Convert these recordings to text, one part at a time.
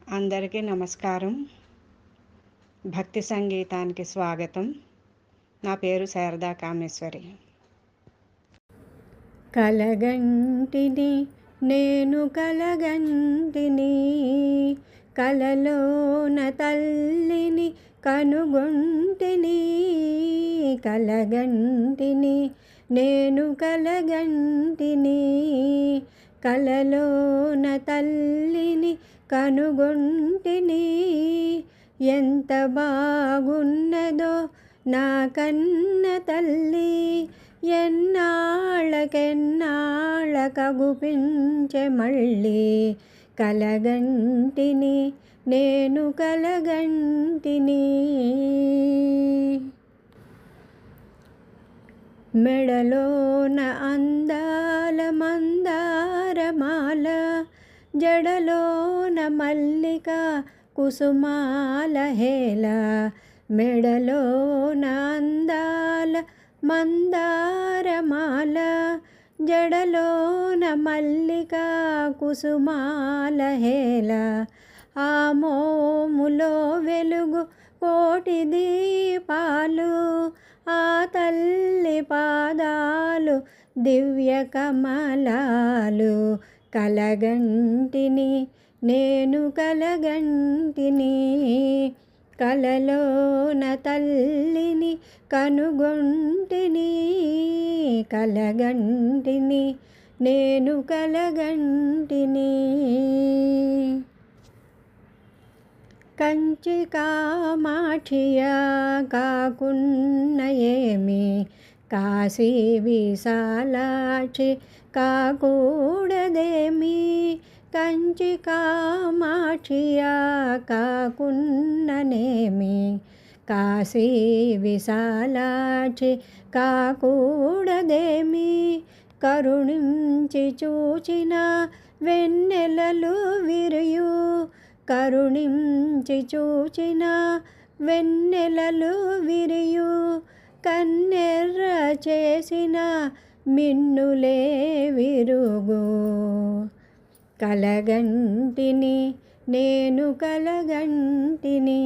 అందరికీ నమస్కారం. భక్తి సంగీతానికి స్వాగతం. నా పేరు శారదా కామేశ్వరి. కలగంటిని నేను కలగంటిని, కలలోన తల్లిని కనుగొంటిని. కలగంటిని నేను కలగంటిని, కలలోన తల్లిని కనుగొంటిని. ఎంత బాగున్నదో నా కన్న తల్లి, ఎన్నాళ్ళకెన్నాళ్ళకగుపించె మళ్ళీ. కలగంటిని నేను కలగంటిని. మెడలోన అందాల మందారమాల, జడలోన మల్లిక కుసుమాల హేళ. మెడలోన అందాల మందారమాల, జడలోన మల్లిక కుసుమాల హేళ. ఆ మోములో వెలుగు కోటి దీపాలు, ఆ తల్లి పాదాలు దివ్య కమలాలు. కలగంటిని నేను కలగంటిని, కలలోన తల్లిని కనుగొంటిని. కలగంటిని నేను కలగంటిని. కంచి కామాక్షియా కాకున్న ఏమి, కాశీ విశాలాక్షి కాకూడదేమి. కంచి కామాక్షియా కాకున్ననేమి, కాశీ విశాలాక్షి కాకూడదేమి. కరుణించి చూచిన వెన్నెలలు విరియు, కరుణించి చూచిన వెన్నెలలు విరియు. కన్నెర్ర చేసిన మిన్నులే విరుగు. కలగంటిని నేను కలగంటిని,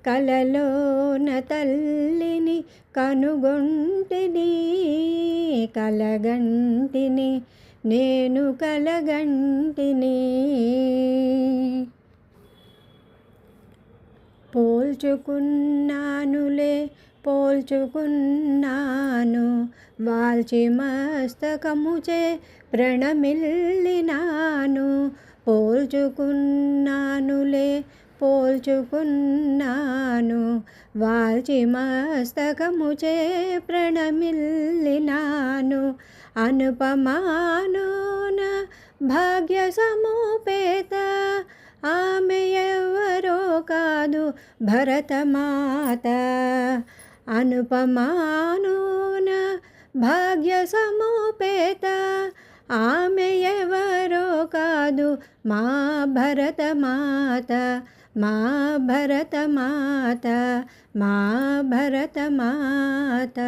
కలలోన తల్లిని కనుగొంటిని. కలగంటిని నేను కలగంటిని. పోల్చుకున్నానులే పోల్చుకున్నాను, వాల్చి మస్తకముచే ప్రణమిల్లినాను. పోల్చుకున్నానులే పోల్చుకున్నాను, వాల్చి మస్తకముచే ప్రణమిల్లినాను. అనుపమానున భాగ్య సముపేత, ఆమె ఎవరో కాదు భరతమాత. అనుపమానున భాగ్య సముపేత, ఆమె ఎవరో కాదు మా భరతమాత. మా భరతమాత, మా భరతమాత.